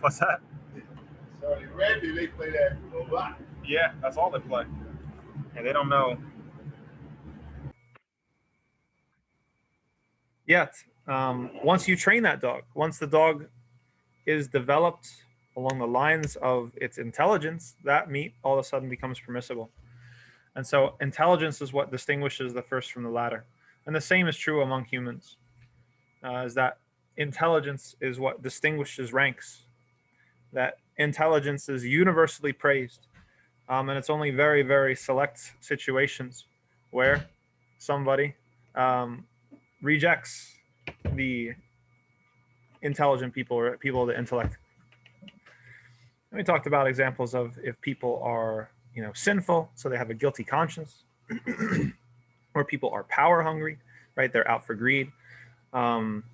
What's that? So in Randy, they play that a lot. Yeah, that's all they play. And they don't know yet. Once you train that dog, once the dog is developed along the lines of its intelligence, that meat all of a sudden becomes permissible. And so intelligence is what distinguishes the first from the latter. And the same is true among humans, is that intelligence is what distinguishes ranks, that intelligence is universally praised. And it's only very, very select situations where somebody um, rejects the intelligent people or people of the intellect. And we talked about examples of if people are, sinful, so they have a guilty conscience, or people are power hungry, right? They're out for greed. Um,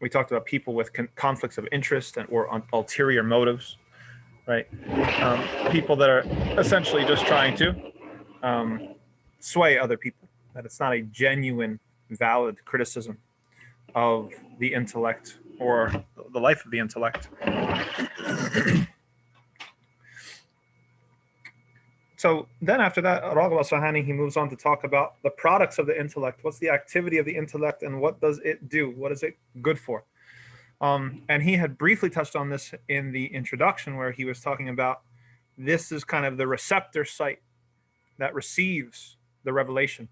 we talked about people with conflicts of interest or ulterior motives, right? People that are essentially just trying to sway other people. That it's not a genuine, valid criticism of the intellect or the life of the intellect. So then after that, Raghib Asfahani, he moves on to talk about the products of the intellect. What's the activity of the intellect and what does it do? What is it good for? And he had briefly touched on this in the introduction where he was talking about this is kind of the receptor site that receives the revelation.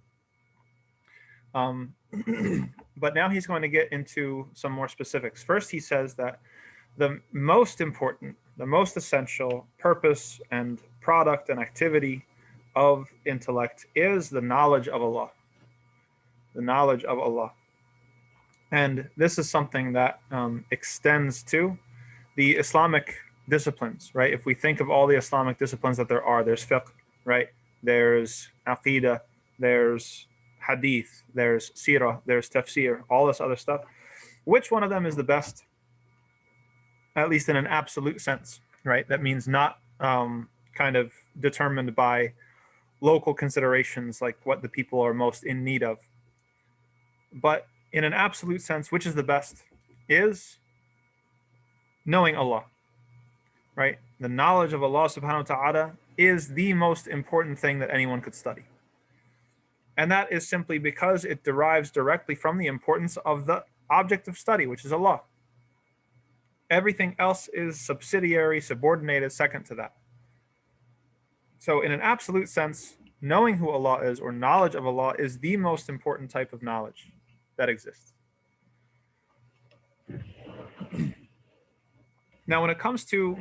But now he's going to get into some more specifics. First, he says that the most important, the most essential purpose and product and activity of intellect is the knowledge of Allah. The knowledge of Allah. And this is something that extends to the Islamic disciplines, right? If we think of all the Islamic disciplines that there are, there's fiqh, right? There's aqidah, there's hadith, there's seerah, there's tafsir, all this other stuff. Which one of them is the best? At least in an absolute sense, right? That means not kind of determined by local considerations like what the people are most in need of. But in an absolute sense, which is the best? Is knowing Allah, right? The knowledge of Allah subhanahu wa ta'ala is the most important thing that anyone could study. And that is simply because it derives directly from the importance of the object of study, which is Allah. Everything else is subsidiary, subordinated, second to that. So in an absolute sense, knowing who Allah is or knowledge of Allah is the most important type of knowledge that exists. Now, when it comes to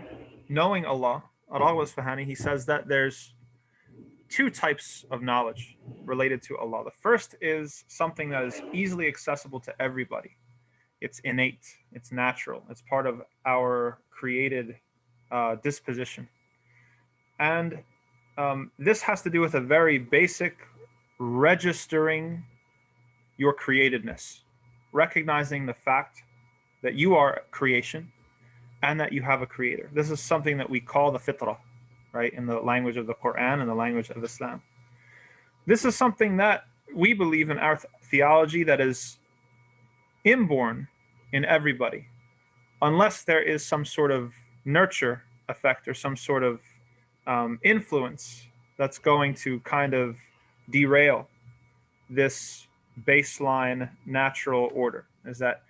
knowing Allah, Raghib Asfahani, he says that there's two types of knowledge related to Allah. The first is something that is easily accessible to everybody. It's innate, it's natural, it's part of our created disposition. And this has to do with a very basic registering your createdness, recognizing the fact that you are creation and that you have a creator. This is something that we call the fitrah, right, in the language of the Quran and the language of Islam. This is something that we believe in our theology that is inborn in everybody, unless there is some sort of nurture effect or some sort of influence that's going to kind of derail this baseline natural order. Is that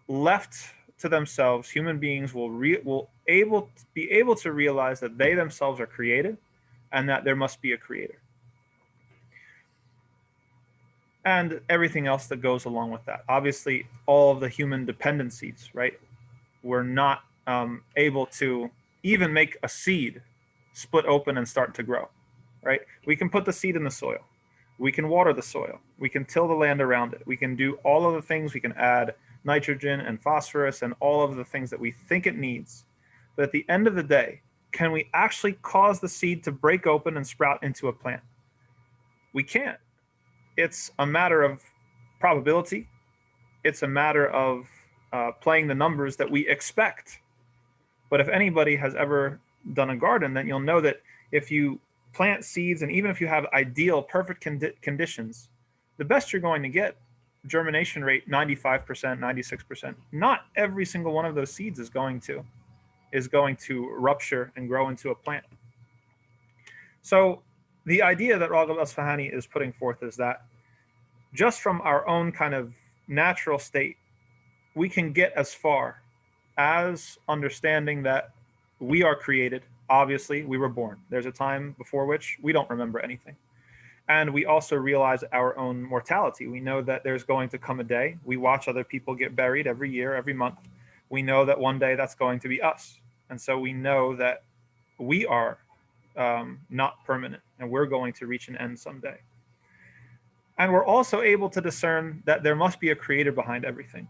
left to themselves, human beings will be able to realize that they themselves are created and that there must be a creator. And everything else that goes along with that. Obviously, all of the human dependencies, right? We're not able to even make a seed split open and start to grow, right? We can put the seed in the soil. We can water the soil. We can till the land around it. We can do all of the things. We can add nitrogen and phosphorus and all of the things that we think it needs. But at the end of the day, can we actually cause the seed to break open and sprout into a plant? We can't. It's a matter of probability. It's a matter of playing the numbers that we expect. But if anybody has ever done a garden, then you'll know that if you plant seeds and even if you have ideal, perfect conditions, the best you're going to get, germination rate 95%, 96%. Not every single one of those seeds is going to is going to rupture and grow into a plant. So the idea that Raghib Asfahani is putting forth is that just from our own kind of natural state, we can get as far as understanding that we are created. Obviously, we were born. There's a time before which we don't remember anything. And we also realize our own mortality. We know that there's going to come a day. We watch other people get buried every year, every month. We know that one day that's going to be us. And so we know that we are not permanent and we're going to reach an end someday. And we're also able to discern that there must be a creator behind everything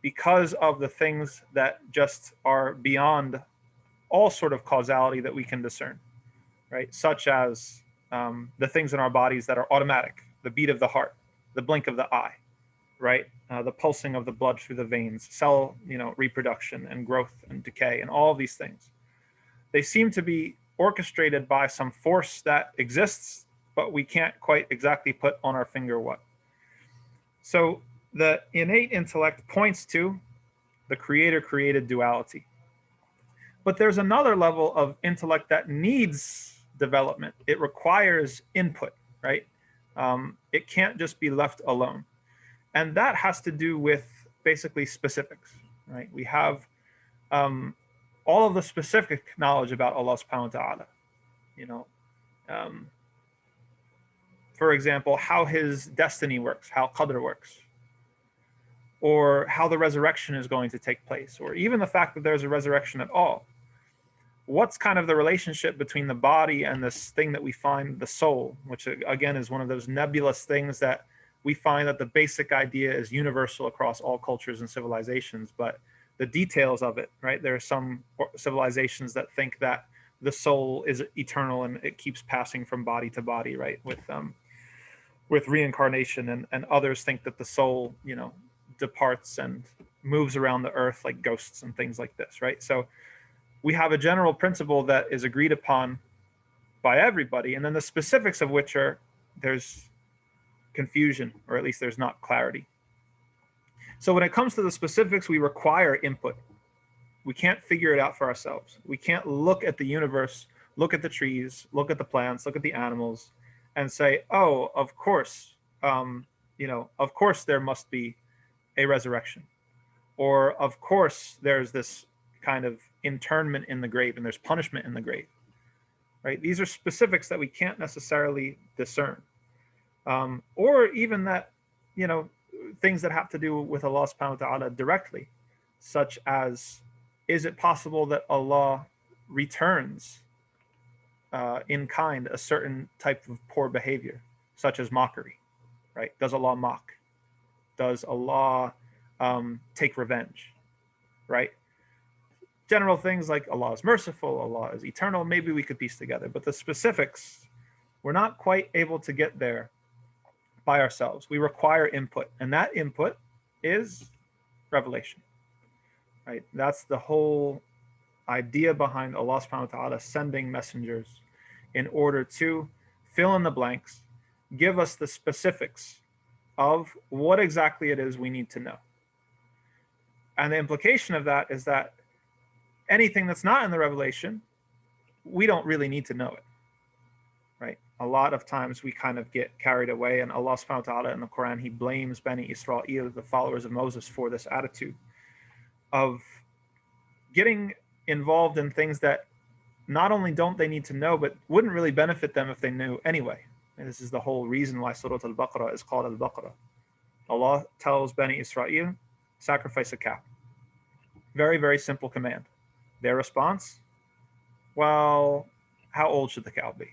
because of the things that just are beyond all sort of causality that we can discern, right? Such as the things in our bodies that are automatic, the beat of the heart, the blink of the eye, right? The pulsing of the blood through the veins, cell, reproduction and growth and decay and all of these things. They seem to be orchestrated by some force that exists, but we can't quite exactly put on our finger what. So the innate intellect points to the creator-created duality. But there's another level of intellect that needs development. It requires input, right? It can't just be left alone. And that has to do with basically specifics, right? We have all of the specific knowledge about Allah subhanahu wa ta'ala, for example, how his destiny works, how qadr works, or how the resurrection is going to take place, or even the fact that there's a resurrection at all. What's kind of the relationship between the body and this thing that we find, the soul, which again is one of those nebulous things that we find that the basic idea is universal across all cultures and civilizations, but the details of it, right? There are some civilizations that think that the soul is eternal and it keeps passing from body to body, right? With reincarnation, and others think that the soul, departs and moves around the earth like ghosts and things like this, right? So we have a general principle that is agreed upon by everybody, and then the specifics of which there's confusion, or at least there's not clarity. So when it comes to the specifics, we require input. We can't figure it out for ourselves. We can't look at the universe, look at the trees, look at the plants, look at the animals, and say, oh, of course, of course there must be a resurrection, or of course there's this kind of internment in the grave and there's punishment in the grave, right? These are specifics that we can't necessarily discern, or even that, things that have to do with Allah subhanahu wa ta'ala directly, such as, is it possible that Allah returns in kind a certain type of poor behavior, such as mockery, right? Does Allah mock? Does Allah take revenge, right? General things like Allah is merciful, Allah is eternal, maybe we could piece together, but the specifics, we're not quite able to get there by ourselves. We require input, and that input is revelation, right? That's the whole idea behind Allah subhanahu wa ta'ala sending messengers in order to fill in the blanks, give us the specifics of what exactly it is we need to know. And the implication of that is that anything that's not in the revelation, we don't really need to know it, right? A lot of times we kind of get carried away, and Allah subhanahu wa ta'ala in the Quran, he blames Bani Israel, the followers of Moses, for this attitude of getting involved in things that not only don't they need to know, but wouldn't really benefit them if they knew anyway. And this is the whole reason why Surah Al-Baqarah is called Al-Baqarah. Allah tells Bani Israel, sacrifice a cow. Very, very simple command. Their response, well, how old should the cow be?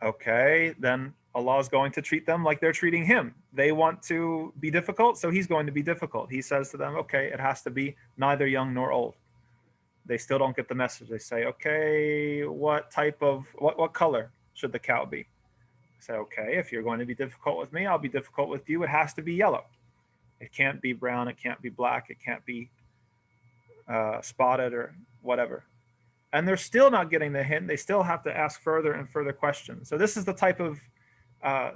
Okay, then Allah is going to treat them like they're treating him. They want to be difficult, so he's going to be difficult. He says to them, okay, it has to be neither young nor old. They still don't get the message. They say, okay, what color should the cow be? I say, okay, if you're going to be difficult with me, I'll be difficult with you. It has to be yellow. It can't be brown. It can't be black. It can't be spotted or whatever. And they're still not getting the hint. They still have to ask further and further questions. So this is the type of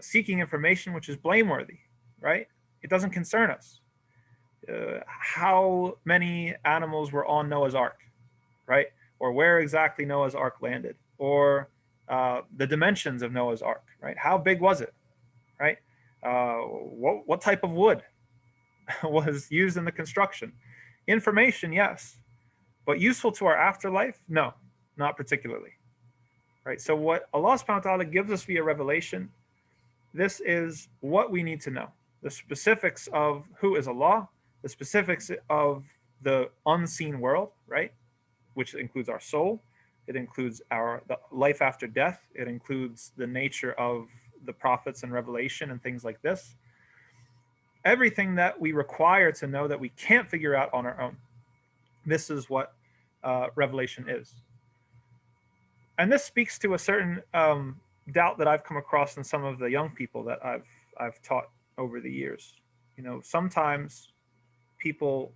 seeking information which is blameworthy, right? It doesn't concern us. how many animals were on Noah's Ark, right? Or where exactly Noah's Ark landed, or the dimensions of Noah's Ark, right? How big was it, right? What type of wood was used in the construction? Information, yes, but useful to our afterlife? No, not particularly, right? So what Allah subhanahu wa ta'ala gives us via revelation, this is what we need to know. The specifics of who is Allah, the specifics of the unseen world, right? Which includes our soul. It includes the life after death. It includes the nature of the prophets and revelation and things like this. Everything that we require to know that we can't figure out on our own. This is what revelation is. And this speaks to a certain doubt that I've come across in some of the young people that I've taught over the years. Sometimes people,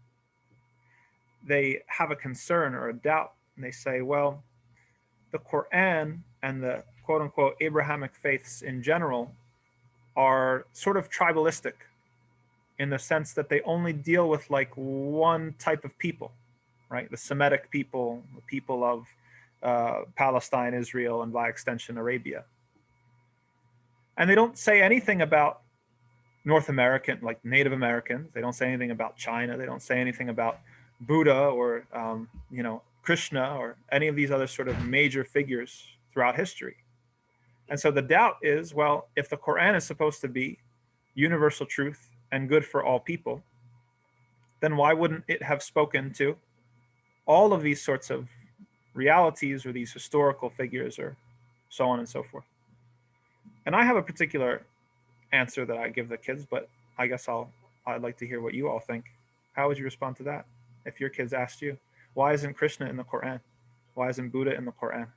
they have a concern or a doubt, and they say, well, the Quran and the quote unquote Abrahamic faiths in general are sort of tribalistic in the sense that they only deal with like one type of people, right? The Semitic people, the people of Palestine, Israel, and by extension, Arabia. And they don't say anything about North American, like Native Americans. They don't say anything about China. They don't say anything about Buddha or, Krishna or any of these other sort of major figures throughout history. And so the doubt is, well, if the Quran is supposed to be universal truth and good for all people, then why wouldn't it have spoken to all of these sorts of realities or these historical figures or so on and so forth? And I have a particular answer that I give the kids, but I guess I'd like to hear what you all think. How would you respond to that if your kids asked you, why isn't Krishna in the Quran? Why isn't Buddha in the Quran?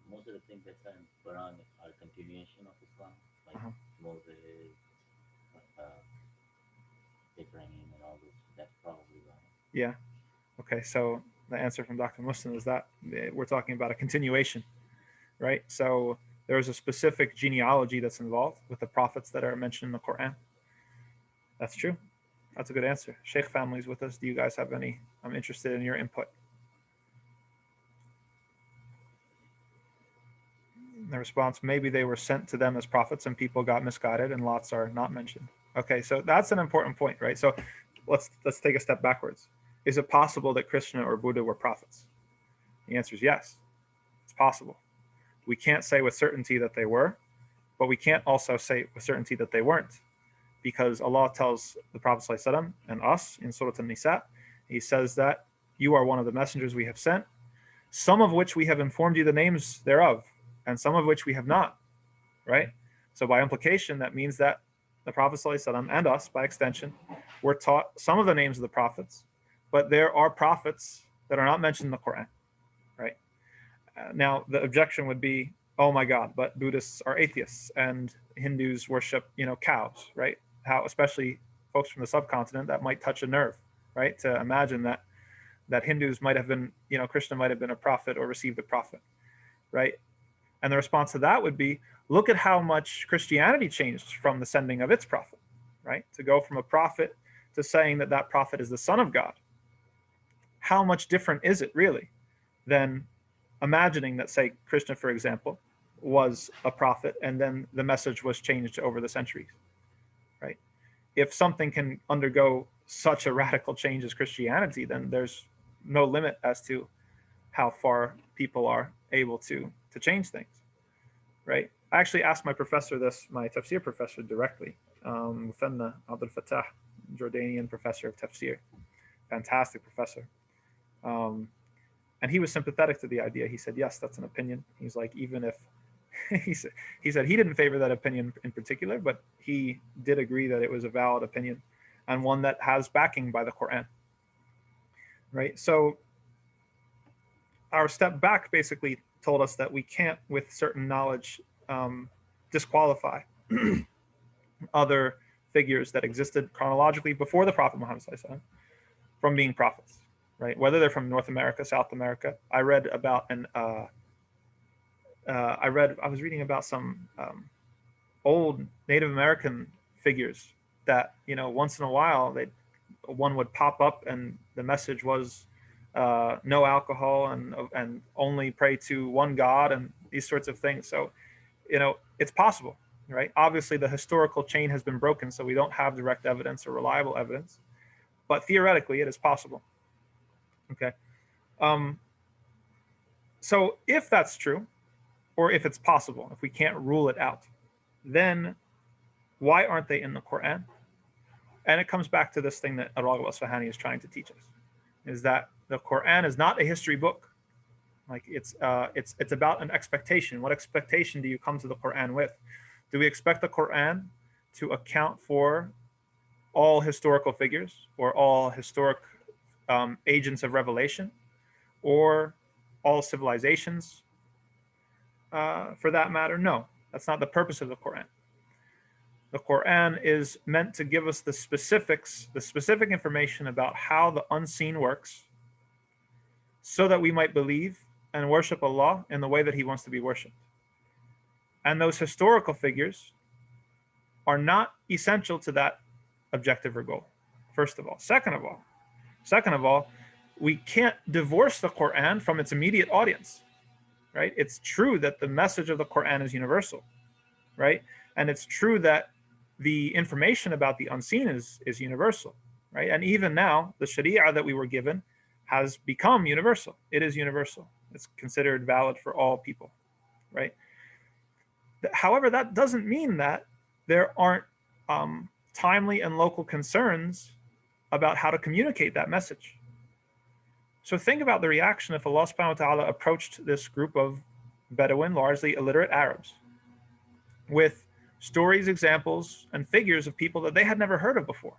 Most of the things that are in Quran are continuation of Islam, like Moses, Ibrahim, and all this. That's probably right. Yeah. Okay. So the answer from Dr. Muslim is that we're talking about a continuation, right? So there's a specific genealogy that's involved with the prophets that are mentioned in the Quran. That's true. That's a good answer. Sheikh family's with us. Do you guys have any? I'm interested in your input. The response, maybe they were sent to them as prophets and people got misguided and lots are not mentioned. Okay, so that's an important point, right? So let's take a step backwards. Is it possible that Krishna or Buddha were prophets? The answer is yes. It's possible. We can't say with certainty that they were, but we can't also say with certainty that they weren't, because Allah tells the Prophet ﷺ and us in Surah An-Nisa, he says that you are one of the messengers we have sent, some of which we have informed you the names thereof, and some of which we have not, right? So by implication, that means that the Prophet ﷺ and us, by extension, were taught some of the names of the prophets, but there are prophets that are not mentioned in the Quran, right? Now, the objection would be, oh my God, but Buddhists are atheists and Hindus worship, cows, right? How, especially folks from the subcontinent, that might touch a nerve, right? To imagine that Hindus might have been, Krishna might have been a prophet or received a prophet, right? And the response to that would be, look at how much Christianity changed from the sending of its prophet, right? To go from a prophet to saying that that prophet is the Son of God. How much different is it really than imagining that, say, Krishna, for example, was a prophet and then the message was changed over the centuries, right? If something can undergo such a radical change as Christianity, then there's no limit as to how far people are able to change things, right? I actually asked my professor this, my tafsir professor directly, Muthanna Abdul Fattah, Jordanian professor of tafsir, fantastic professor. And he was sympathetic to the idea. He said, yes, that's an opinion. He's like, even if, he said he didn't favor that opinion in particular, but he did agree that it was a valid opinion and one that has backing by the Quran, right? So our step back basically told us that we can't, with certain knowledge, disqualify other figures that existed chronologically before the Prophet Muhammad from being prophets, right? Whether they're from North America, South America. I read about I was reading about some old Native American figures that, once in a while, one would pop up and the message was no alcohol and only pray to one God and these sorts of things. So, it's possible, right? Obviously, the historical chain has been broken, so we don't have direct evidence or reliable evidence, but theoretically, it is possible. Okay. So if that's true, or if it's possible, if we can't rule it out, then why aren't they in the Quran? And it comes back to this thing that Raghib Asfahani is trying to teach us, is that the Quran is not a history book. Like it's about an expectation. What expectation do you come to the Quran with? Do we expect the Quran to account for all historical figures or all historic agents of revelation or all civilizations for that matter? No, that's not the purpose of the Quran. The Quran is meant to give us the specifics, the specific information about how the unseen works so that we might believe and worship Allah in the way that He wants to be worshipped. And those historical figures are not essential to that objective or goal, first of all. Second of all, we can't divorce the Quran from its immediate audience, right? It's true that the message of the Quran is universal, right? And it's true that the information about the unseen is universal, right? And even now, the Shariah that we were given has become universal. It is universal. It's considered valid for all people, right? However, that doesn't mean that there aren't timely and local concerns about how to communicate that message. So think about the reaction if Allah subhanahu wa ta'ala approached this group of Bedouin, largely illiterate Arabs, with stories, examples, and figures of people that they had never heard of before,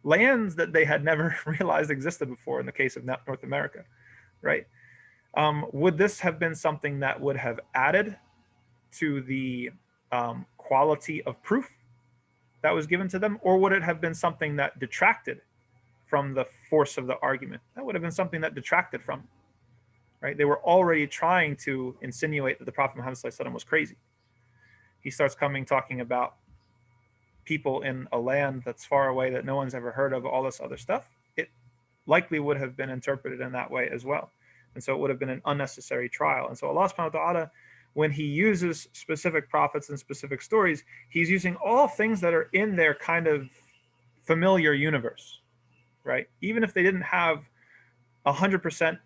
lands that they had never realized existed before in the case of North America, right? Would this have been something that would have added to the quality of proof that was given to them, or would it have been something that detracted from the force of the argument? That would have been something that detracted from it, right? They were already trying to insinuate that the Prophet Muhammad ﷺ was crazy. He starts talking about people in a land that's far away that no one's ever heard of, all this other stuff. It likely would have been interpreted in that way as well. And so it would have been an unnecessary trial. And so Allah subhanahu wa ta'ala, when He uses specific prophets and specific stories, He's using all things that are in their kind of familiar universe, right? Even if they didn't have 100%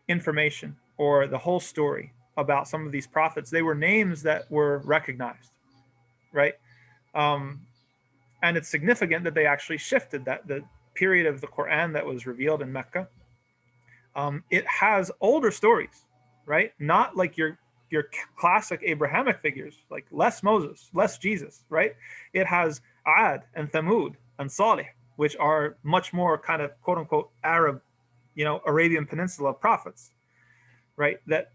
information or the whole story about some of these prophets, they were names that were recognized, right? And it's significant that they actually shifted that the period of the Quran that was revealed in Mecca. It has older stories, right? Not like your classic Abrahamic figures, like less Moses, less Jesus, right? It has Ad and Thamud and Salih, which are much more kind of quote unquote Arab, Arabian Peninsula prophets, right? That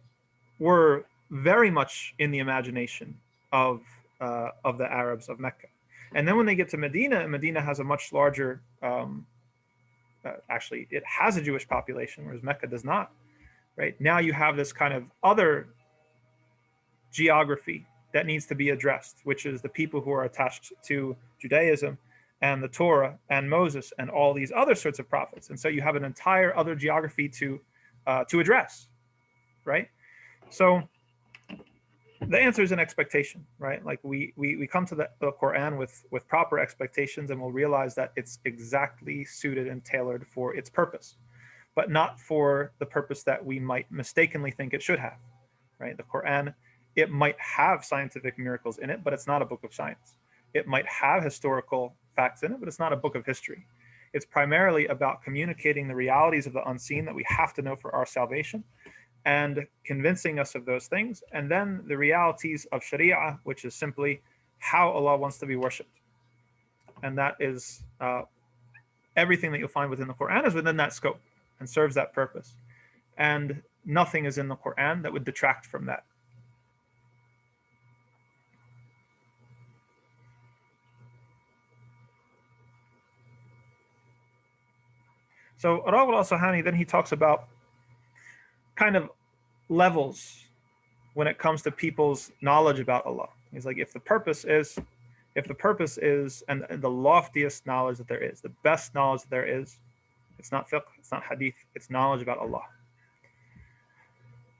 were very much in the imagination of the Arabs of Mecca. And then when they get to Medina, Medina has a much larger, actually, it has a Jewish population, whereas Mecca does not, right? Now you have this kind of other geography that needs to be addressed, which is the people who are attached to Judaism and the Torah and Moses and all these other sorts of prophets. And so you have an entire other geography to address, right? So the answer is an expectation, right? Like we come to the Quran with proper expectations, and we'll realize that it's exactly suited and tailored for its purpose, but not for the purpose that we might mistakenly think it should have, right? The Quran, it might have scientific miracles in it, but it's not a book of science. It might have historical facts in it, but it's not a book of history. It's primarily about communicating the realities of the unseen that we have to know for our salvation, and convincing us of those things, and then the realities of Shariah, which is simply how Allah wants to be worshipped. And that is everything that you'll find within the Quran is within that scope and serves that purpose. And nothing is in the Quran that would detract from that. So Raghib al-Asfahani, then he talks about kind of levels when it comes to people's knowledge about Allah. He's like, if if the purpose is, and the loftiest knowledge that there is, the best knowledge that there is, it's not fiqh, it's not hadith, it's knowledge about Allah,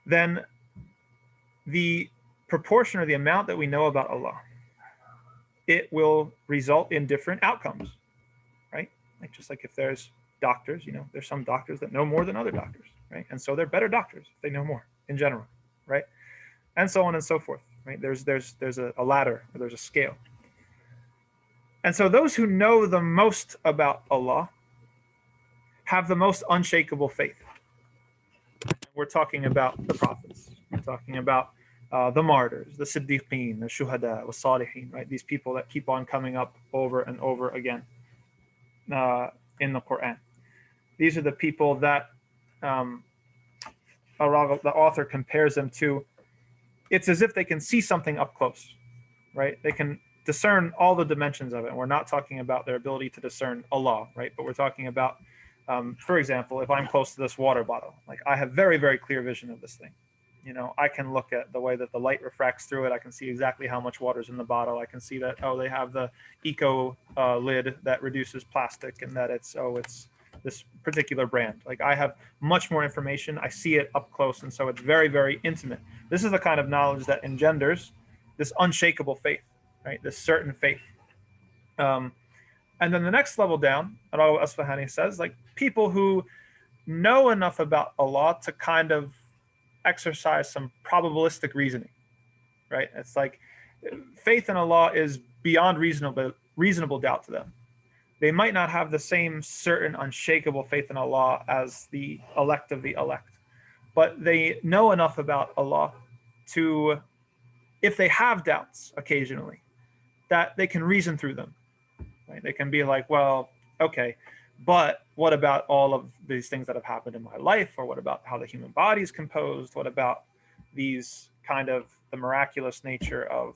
then the proportion or the amount that we know about Allah, it will result in different outcomes, right? Like just like if there's doctors, there's some doctors that know more than other doctors, right? And so they're better doctors, they know more in general, right? And so on and so forth, right? There's a ladder, or there's a scale. And so those who know the most about Allah have the most unshakable faith. We're talking about the prophets. We're talking about the martyrs, the siddiqeen, the shuhada, the salihin, right? These people that keep on coming up over and over again in the Quran. These are the people that the author compares them to. It's as if they can see something up close, right? They can discern all the dimensions of it. And we're not talking about their ability to discern Allah, right? But we're talking about, for example, if I'm close to this water bottle, like I have very, very clear vision of this thing. I can look at the way that the light refracts through it. I can see exactly how much water's in the bottle. I can see that, they have the eco lid that reduces plastic, and that it's this particular brand. Like I have much more information. I see it up close. And so it's very, very intimate. This is the kind of knowledge that engenders this unshakable faith, right? This certain faith. And then the next level down, Asfahani says, like people who know enough about Allah to kind of exercise some probabilistic reasoning, right? It's like faith in Allah is beyond reasonable doubt to them. They might not have the same certain unshakable faith in Allah as the elect of the elect, but they know enough about Allah to, if they have doubts occasionally, that they can reason through them, right? They can be like, well, okay, but what about all of these things that have happened in my life? Or what about how the human body is composed? What about these kind of the miraculous nature of,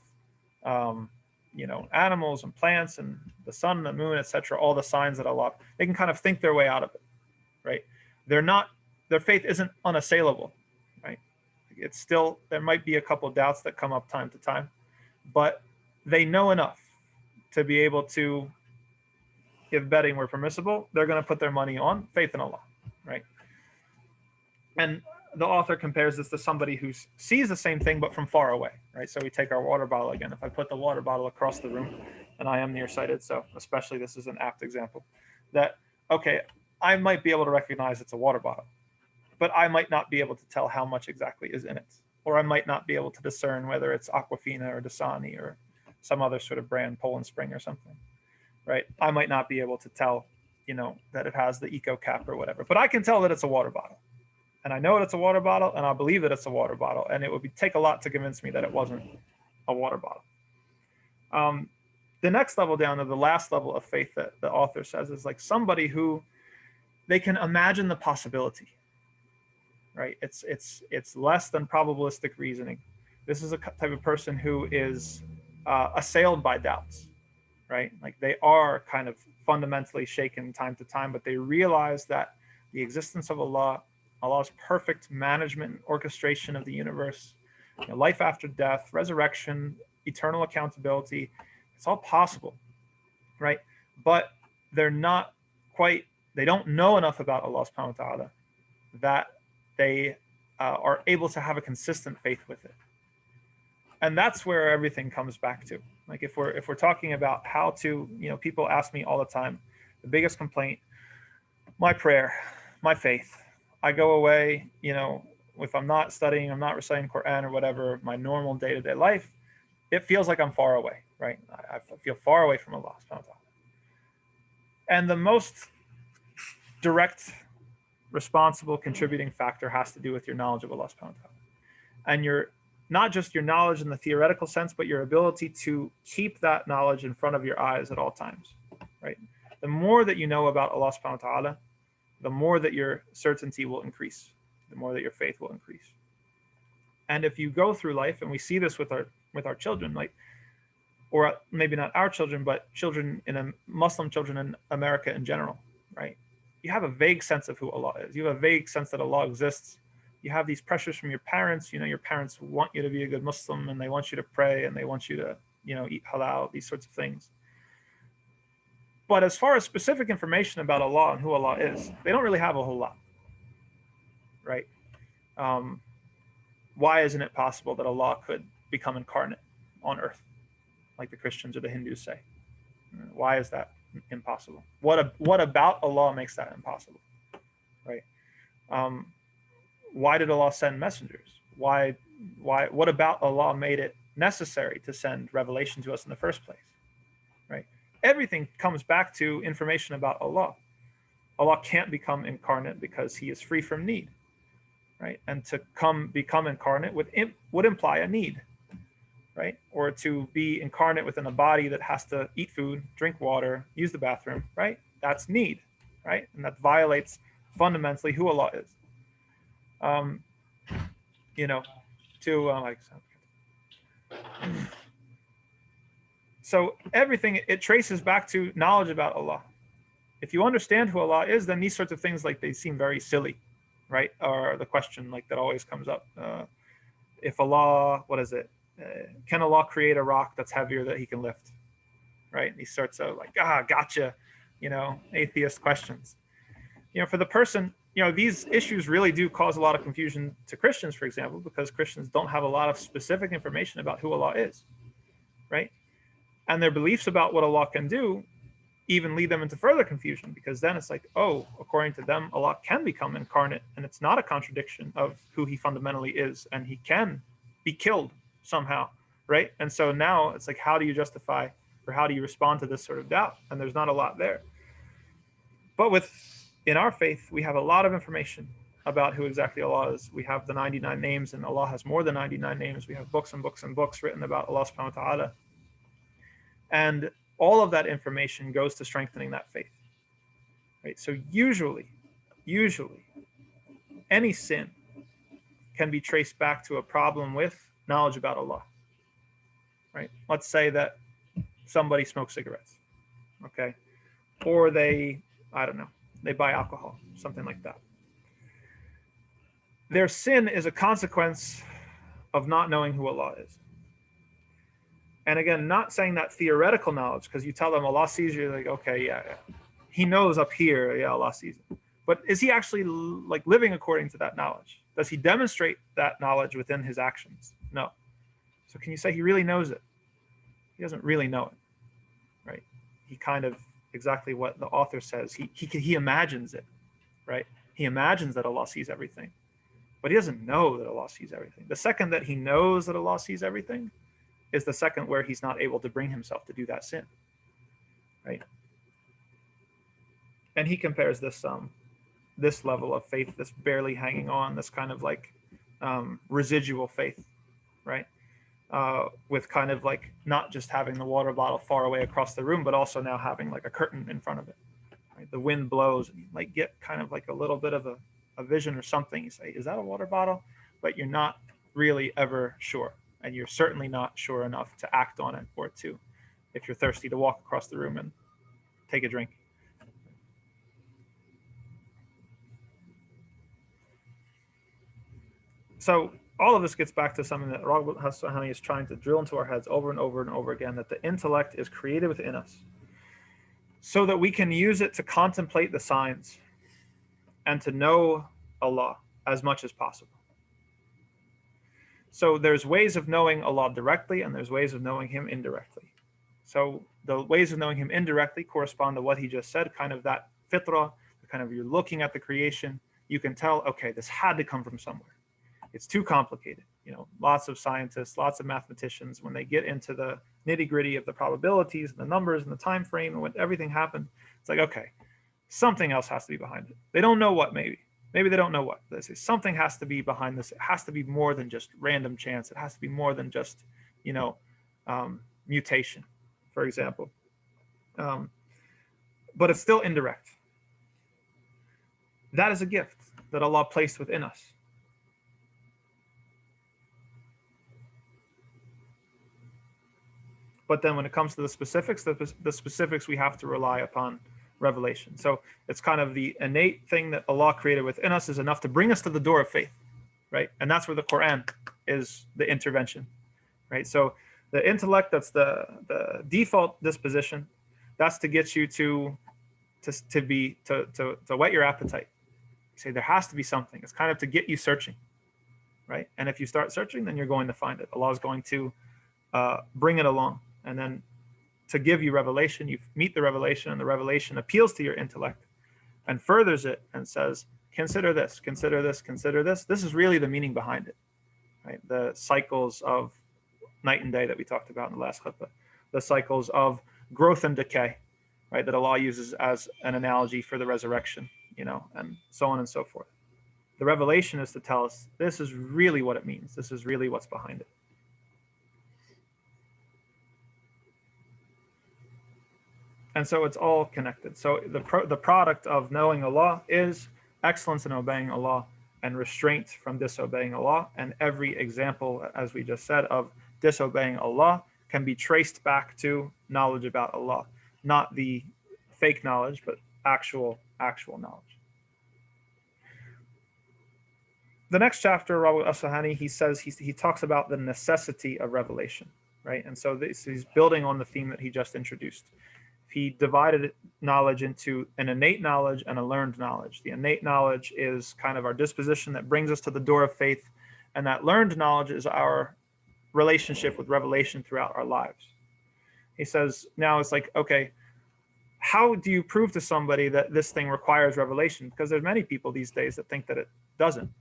animals and plants and the sun and the moon, etc., all the signs that Allah, they can kind of think their way out of it, right? Their faith isn't unassailable, right? It's still, there might be a couple of doubts that come up time to time, but they know enough to be able to, if betting were permissible, they're going to put their money on faith in Allah, right? And the author compares this to somebody who sees the same thing but from far away, right? So we take our water bottle again. If I put the water bottle across the room, and I am nearsighted, so especially this is an apt example, that, okay, I might be able to recognize it's a water bottle, but I might not be able to tell how much exactly is in it. Or I might not be able to discern whether it's Aquafina or Dasani or some other sort of brand, Poland Spring or something, right? I might not be able to tell, that it has the eco cap or whatever, but I can tell that it's a water bottle. And I know that it's a water bottle, and I believe that it's a water bottle, and it would take a lot to convince me that it wasn't a water bottle. The next level down, to the last level of faith that the author says, is like somebody who they can imagine the possibility, right? It's less than probabilistic reasoning. This is a type of person who is assailed by doubts, right? Like they are kind of fundamentally shaken time to time, but they realize that the existence of Allah, Allah's perfect management and orchestration of the universe, life after death, resurrection, eternal accountability, it's all possible, right? But they don't know enough about Allah subhanahu wa ta'ala that they are able to have a consistent faith with it. And that's where everything comes back to. Like if we're talking about how to, people ask me all the time, the biggest complaint, my prayer, my faith. I go away, if I'm not studying, I'm not reciting Quran or whatever, my normal day-to-day life, it feels like I'm far away, right? I feel far away from Allah subhanahu wa ta'ala. And the most direct, responsible, contributing factor has to do with your knowledge of Allah subhanahu wa ta'ala. And not just your knowledge in the theoretical sense, but your ability to keep that knowledge in front of your eyes at all times, right? The more that you know about Allah subhanahu wa ta'ala, the more that your certainty will increase, the more that your faith will increase. And if you go through life, and we see this with our children, or maybe not our children, but Muslim children in America in general, right? You have a vague sense of who Allah is. You have a vague sense that Allah exists. You have these pressures from your parents. Your parents want you to be a good Muslim, and they want you to pray, and they want you to eat halal, these sorts of things. But as far as specific information about Allah and who Allah is, they don't really have a whole lot, right? Why isn't it possible that Allah could become incarnate on earth, like the Christians or the Hindus say? Why is that impossible? What about Allah makes that impossible, right? Why did Allah send messengers? What about Allah made it necessary to send revelation to us in the first place, right? Everything comes back to information about Allah. Allah can't become incarnate because he is free from need, right? And to become incarnate would imply a need, right? Or to be incarnate within a body that has to eat food, drink water, use the bathroom, right? That's need, right? And that violates fundamentally who Allah is. So everything, it traces back to knowledge about Allah. If you understand who Allah is, then these sorts of things, like, they seem very silly, right? Or the question, like, that always comes up. If Allah, can Allah create a rock that's heavier that he can lift, right? These sorts of, like, gotcha, atheist questions. For the person, these issues really do cause a lot of confusion to Christians, for example, because Christians don't have a lot of specific information about who Allah is, right? And their beliefs about what Allah can do even lead them into further confusion, because then it's like, oh, according to them, Allah can become incarnate, and it's not a contradiction of who he fundamentally is, and he can be killed somehow, right? And so now it's like, how do you justify, or how do you respond to this sort of doubt? And there's not a lot there. But in our faith, we have a lot of information about who exactly Allah is. We have the 99 names, and Allah has more than 99 names. We have books and books and books written about Allah subhanahu wa ta'ala. And all of that information goes to strengthening that faith, right? So usually, any sin can be traced back to a problem with knowledge about Allah, right? Let's say that somebody smokes cigarettes, okay? Or they buy alcohol, something like that. Their sin is a consequence of not knowing who Allah is. And again, not saying that theoretical knowledge, because you tell them Allah sees you, like, okay, yeah, he knows up here, yeah, Allah sees him. But is he actually, like, living according to that knowledge? Does he demonstrate that knowledge within his actions? No. So can you say he really knows it? He doesn't really know it, right? He kind of, exactly what the author says, he imagines it, right? He imagines that Allah sees everything, but he doesn't know that Allah sees everything. The second that he knows that Allah sees everything is the second where he's not able to bring himself to do that sin, right? And he compares this level of faith, this barely hanging on, this kind of like residual faith, right? With kind of like not just having the water bottle far away across the room, but also now having like a curtain in front of it, right? The wind blows and you might get kind of like a little bit of a vision or something. You say, is that a water bottle? But you're not really ever sure. And you're certainly not sure enough to act on it, or to, if you're thirsty, to walk across the room and take a drink. So all of this gets back to something that Raghib Asfahani is trying to drill into our heads over and over and over again, that the intellect is created within us so that we can use it to contemplate the signs and to know Allah as much as possible. So there's ways of knowing Allah directly, and there's ways of knowing him indirectly. So the ways of knowing him indirectly correspond to what he just said, kind of that fitrah, kind of, you're looking at the creation, you can tell, okay, this had to come from somewhere. It's too complicated. Lots of scientists, lots of mathematicians, when they get into the nitty-gritty of the probabilities and the numbers and the time frame and when everything happened, it's like, okay, something else has to be behind it. They don't know what, maybe they don't know what. They say something has to be behind this. It has to be more than just random chance. It has to be more than just, mutation, for example. But it's still indirect. That is a gift that Allah placed within us. But then when it comes to the specifics we have to rely upon revelation. So it's kind of the innate thing that Allah created within us is enough to bring us to the door of faith, right? And that's where the Quran is the intervention, right? So The intellect, that's the default disposition. That's to get you to whet your appetite. You say there has to be something. It's kind of to get you searching, right? And if you start searching, then you're going to find it. Allah is going to bring it along, and then to give you revelation. You meet the revelation, and the revelation appeals to your intellect and furthers it and says, consider this, consider this, consider this. This is really the meaning behind it, right? The cycles of night and day that we talked about in the last khutbah, the cycles of growth and decay, right? That Allah uses as an analogy for the resurrection, and so on and so forth. The revelation is to tell us this is really what it means. This is really what's behind it. And so it's all connected. So the product of knowing Allah is excellence in obeying Allah and restraint from disobeying Allah. And every example, as we just said, of disobeying Allah can be traced back to knowledge about Allah, not the fake knowledge, but actual knowledge. The next chapter, Raghib Asfahani, he says he talks about the necessity of revelation, right? And so he's building on the theme that he just introduced. He divided knowledge into an innate knowledge and a learned knowledge. The innate knowledge is kind of our disposition that brings us to the door of faith, and that learned knowledge is our relationship with revelation throughout our lives. He says, now it's like, okay, how do you prove to somebody that this thing requires revelation? Because there's many people these days that think that it doesn't,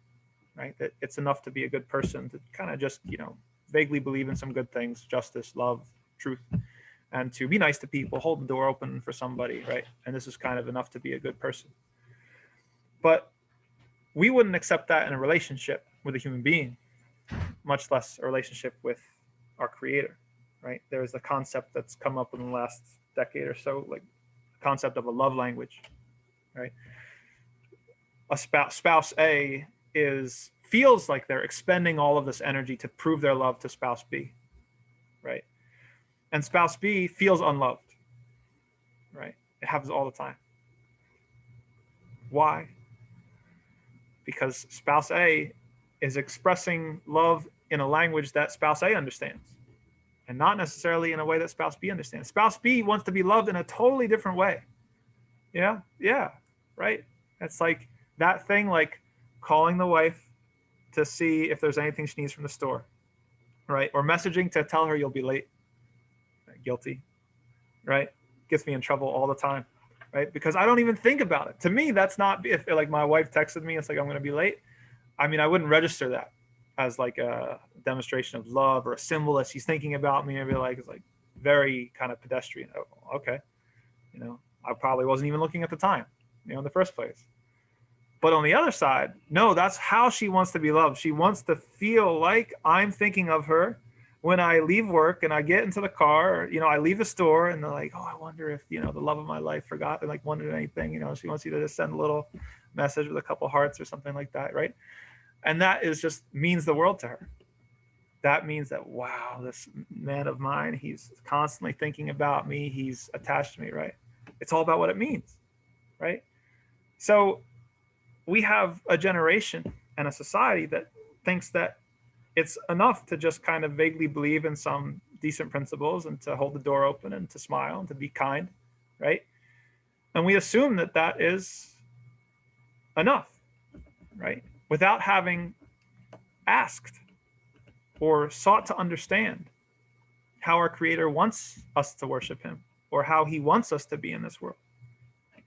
right? That it's enough to be a good person, to kind of just, vaguely believe in some good things, justice, love, truth, and to be nice to people, hold the door open for somebody, right? And this is kind of enough to be a good person. But we wouldn't accept that in a relationship with a human being, much less a relationship with our Creator, right? There's a concept that's come up in the last decade or so, like the concept of a love language, right? A spouse A feels like they're expending all of this energy to prove their love to spouse B, right? And spouse B feels unloved, right? It happens all the time. Why? Because spouse A is expressing love in a language that spouse A understands, and not necessarily in a way that spouse B understands. Spouse B wants to be loved in a totally different way. Yeah, right? It's like that thing, like calling the wife to see if there's anything she needs from the store, right? Or messaging to tell her you'll be late. Guilty, right? Gets me in trouble all the time, right? Because I don't even think about it. To me, that's not, if like my wife texted me, it's like I'm going to be late. I mean, I wouldn't register that as like a demonstration of love or a symbol that she's thinking about me. I'd be like, it's like very kind of pedestrian. Oh, okay. I probably wasn't even looking at the time, in the first place. But on the other side, no, that's how she wants to be loved. She wants to feel like I'm thinking of her when I leave work and I get into the car, I leave the store and they're like, oh, I wonder if, the love of my life forgot and like wondered anything, she wants you to just send a little message with a couple hearts or something like that, right? And that is just means the world to her. That means that, wow, this man of mine, he's constantly thinking about me. He's attached to me, right? It's all about what it means, right? So we have a generation and a society that thinks that it's enough to just kind of vaguely believe in some decent principles and to hold the door open and to smile and to be kind, right? And we assume that that is enough, right? Without having asked or sought to understand how our Creator wants us to worship Him or how He wants us to be in this world.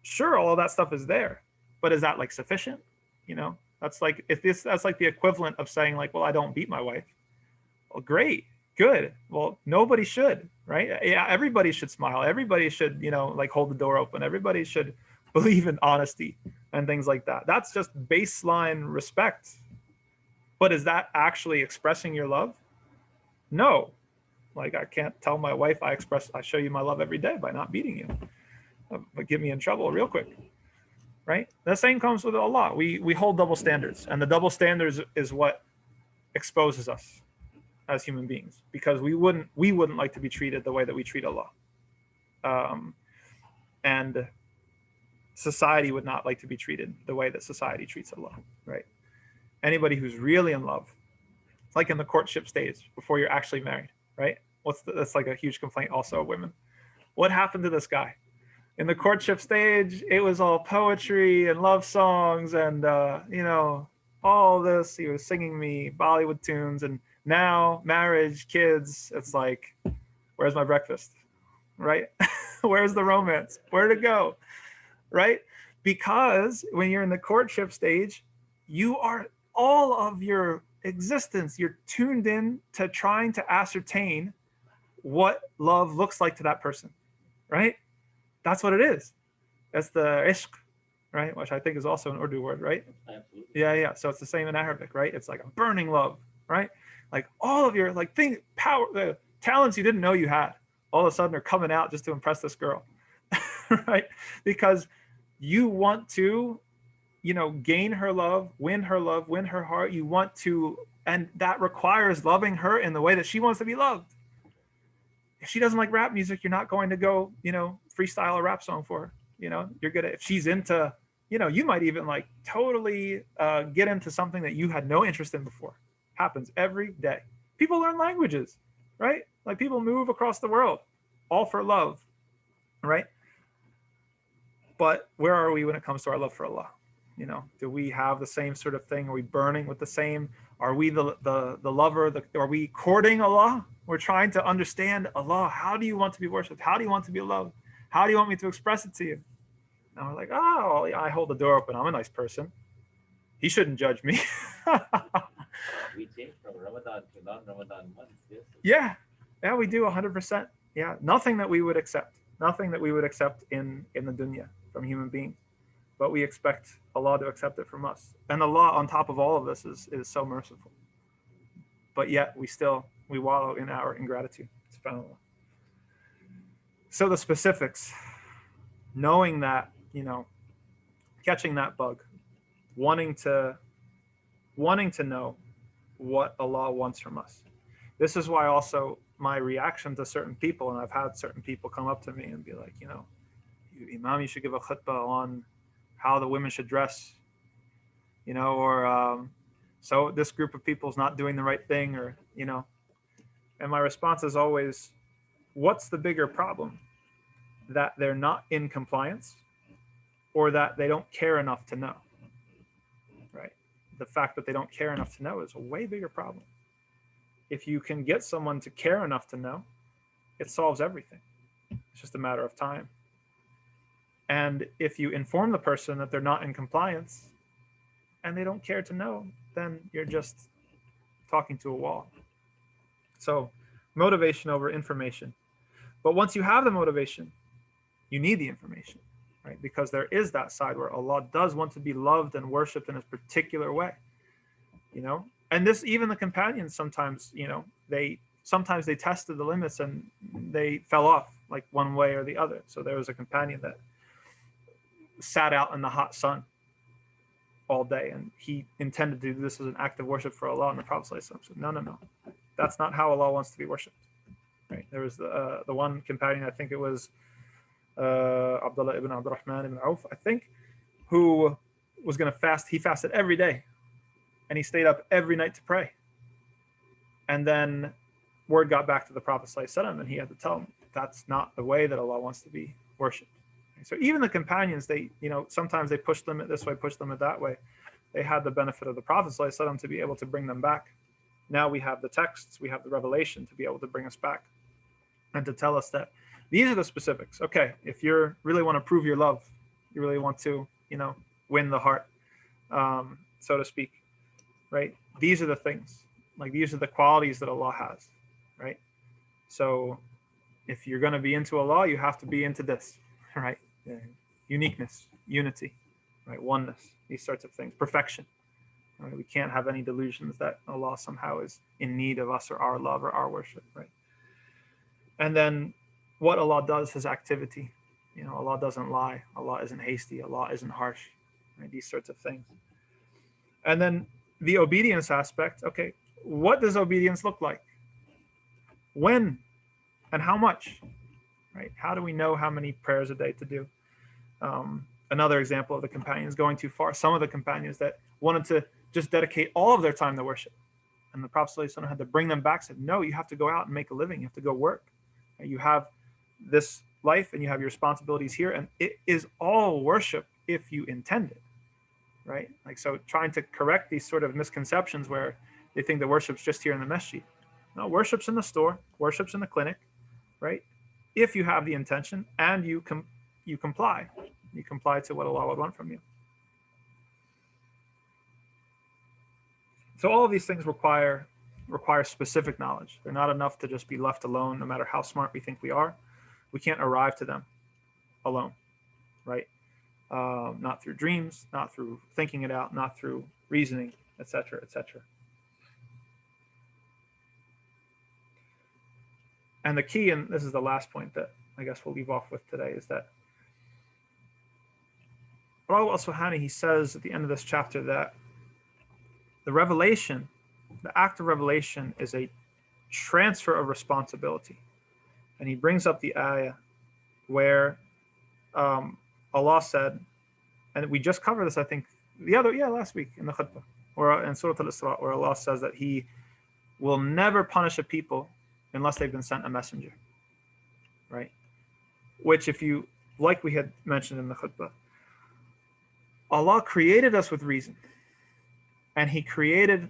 Sure, all of that stuff is there, but is that like sufficient? That's like that's like the equivalent of saying like, well, I don't beat my wife. Well, great, good. Well, nobody should, right? Yeah, everybody should smile. Everybody should, like hold the door open. Everybody should believe in honesty and things like that. That's just baseline respect. But is that actually expressing your love? No. Like I can't tell my wife I show you my love every day by not beating you. But get me in trouble real quick. Right? The same comes with Allah. We hold double standards, and the double standards is what exposes us as human beings, because we wouldn't like to be treated the way that we treat Allah, and society would not like to be treated the way that society treats Allah. Right? Anybody who's really in love, it's like in the courtship stage before you're actually married. Right? That's like a huge complaint also of women. What happened to this guy? In the courtship stage, it was all poetry and love songs and, all this. He was singing me Bollywood tunes. And now, marriage, kids, it's like, where's my breakfast? Right? Where's the romance? Where'd it go? Right? Because when you're in the courtship stage, you are all of your existence, you're tuned in to trying to ascertain what love looks like to that person, right? That's what it is. That's the ishq, right? Which I think is also an Urdu word, right? Absolutely. Yeah. So it's the same in Arabic, right? It's like a burning love, right? Like all of your power, the talents you didn't know you had, all of a sudden are coming out just to impress this girl, right? Because you want to, gain her love, win her heart. You want to, and that requires loving her in the way that she wants to be loved. If she doesn't like rap music, you're not going to go, freestyle a rap song for her. You're gonna, if she's into, you might even like totally get into something that you had no interest in before. Happens every day. People learn languages, right? Like people move across the world, all for love, right? But where are we when it comes to our love for Allah? Do we have the same sort of thing? Are we burning with the same? Are we the lover? Are we courting Allah? We're trying to understand Allah. How do you want to be worshipped? How do you want to be loved? How do you want me to express it to you? And we're like, oh, I hold the door open. I'm a nice person. He shouldn't judge me. We change from Ramadan to non-Ramadan months. Yes. Yeah, we do 100%. Yeah, nothing that we would accept. Nothing that we would accept in the dunya from human beings. But we expect Allah to accept it from us. And Allah, on top of all of this, is so merciful. But yet we wallow in our ingratitude. SubhanAllah. So the specifics, knowing that, catching that bug, wanting to know what Allah wants from us. This is why also my reaction to certain people, and I've had certain people come up to me and be like, Imam, you should give a khutbah on how the women should dress, or so this group of people is not doing the right thing, or, and my response is always, what's the bigger problem? That they're not in compliance, or that they don't care enough to know, right? The fact that they don't care enough to know is a way bigger problem. If you can get someone to care enough to know, it solves everything. It's just a matter of time. And if you inform the person that they're not in compliance and they don't care to know, then you're just talking to a wall. So motivation over information. But once you have the motivation, you need the information, right? Because there is that side where Allah does want to be loved and worshipped in a particular way, And this, even the companions sometimes, they tested the limits and they fell off like one way or the other. So there was a companion that sat out in the hot sun all day, and he intended to do this as an act of worship for Allah. And the Prophet said, no, that's not how Allah wants to be worshipped. Right? There was the one companion, I think it was Abdullah ibn Abdurrahman ibn Auf, I think, who was going to fast. He fasted every day, and he stayed up every night to pray. And then word got back to the Prophet ﷺ, and he had to tell him that's not the way that Allah wants to be worshipped. So even the companions, they, sometimes they push limit this way, push limit that way. They had the benefit of the Prophet ﷺ to be able to bring them back. Now we have the texts, we have the revelation to be able to bring us back and to tell us that these are the specifics. Okay, if you really want to prove your love, you really want to, win the heart, so to speak, right? These are the things, like these are the qualities that Allah has, right? So if you're going to be into Allah, you have to be into this, right? Uniqueness, unity, right? Oneness, these sorts of things, perfection. Right? We can't have any delusions that Allah somehow is in need of us or our love or our worship, right? And then what Allah does is activity. Allah doesn't lie. Allah isn't hasty. Allah isn't harsh. Right? These sorts of things. And then the obedience aspect. Okay, what does obedience look like? When and how much? Right? How do we know how many prayers a day to do? Another example of the companions going too far. Some of the companions that wanted to just dedicate all of their time to worship. And the Prophet ﷺ had to bring them back, said, no, you have to go out and make a living. You have to go work. You have this life and you have your responsibilities here. And it is all worship if you intend it, right? Like, so trying to correct these sort of misconceptions where they think that worship's just here in the masjid. No, worship's in the store, worship's in the clinic, right? If you have the intention and you comply. You comply to what Allah would want from you. So all of these things require specific knowledge. They're not enough to just be left alone, no matter how smart we think we are. We can't arrive to them alone, right? Not through dreams, not through thinking it out, not through reasoning, etc., etc. And the key, and this is the last point that I guess we'll leave off with today, is that Raghib Asfahani, he says at the end of this chapter that the revelation, the act of revelation, is a transfer of responsibility. And he brings up the ayah where Allah said, and we just covered this, I think, last week in the khutbah, or in Surah Al-Isra, where Allah says that He will never punish a people unless they've been sent a messenger, right? Which, if you, like we had mentioned in the khutbah, Allah created us with reason, and He created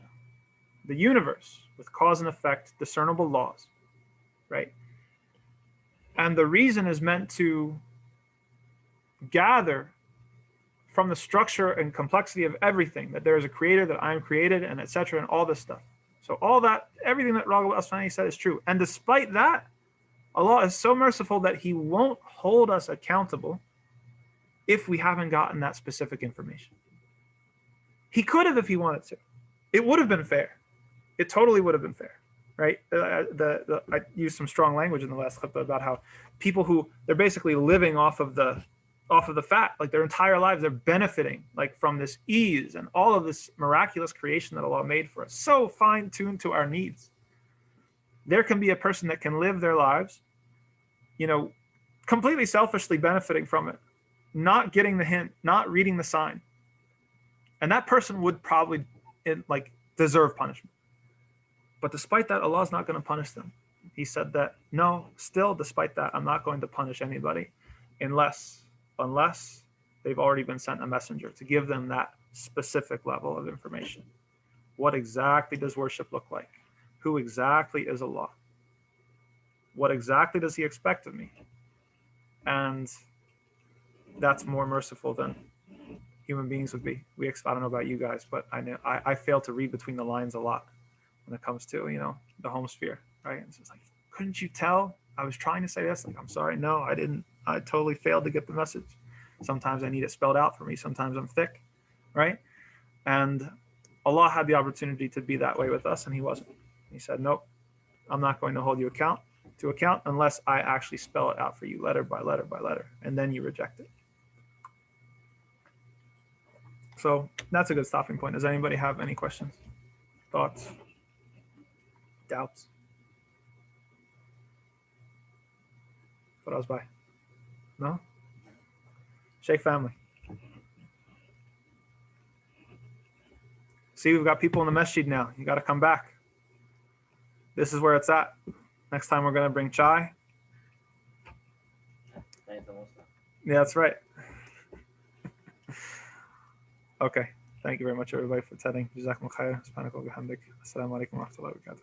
the universe with cause and effect, discernible laws, right? And the reason is meant to gather from the structure and complexity of everything, that there is a creator, that I am created, and etc., and all this stuff. So all that, everything that Raghib Asfahani said is true. And despite that, Allah is so merciful that He won't hold us accountable if we haven't gotten that specific information. He could have if He wanted to. It would have been fair. It totally would have been fair, right? I used some strong language in the last clip about how people who, they're basically living off of the fat, like their entire lives, they're benefiting like from this ease and all of this miraculous creation that Allah made for us, so fine-tuned to our needs. There can be a person that can live their lives, completely selfishly benefiting from it, not getting the hint, not reading the sign. And that person would probably deserve punishment. But despite that, Allah is not going to punish them. He said that, no, still, despite that, I'm not going to punish anybody unless they've already been sent a messenger to give them that specific level of information. What exactly does worship look like? Who exactly is Allah? What exactly does He expect of me? And that's more merciful than human beings would be. I don't know about you guys, but I fail to read between the lines a lot when it comes to, the home sphere, right? It's just like, couldn't you tell? I was trying to say this. Like, I'm sorry. No, I didn't. I totally failed to get the message. Sometimes I need it spelled out for me. Sometimes I'm thick, right? And Allah had the opportunity to be that way with us, and He wasn't. He said, nope, I'm not going to hold you to account unless I actually spell it out for you letter by letter by letter, and then you reject it. So that's a good stopping point. Does anybody have any questions, thoughts, doubts? What else by? No? Sheikh family. See, we've got people in the masjid now. You got to come back. This is where it's at. Next time we're going to bring chai. Yeah, that's right. Okay. Thank you very much, everybody, for attending. Jazakumullah khair. Subhanakallah wa bihamdik. Assalamu alaikum wa rahmatullahi wa barakatuh.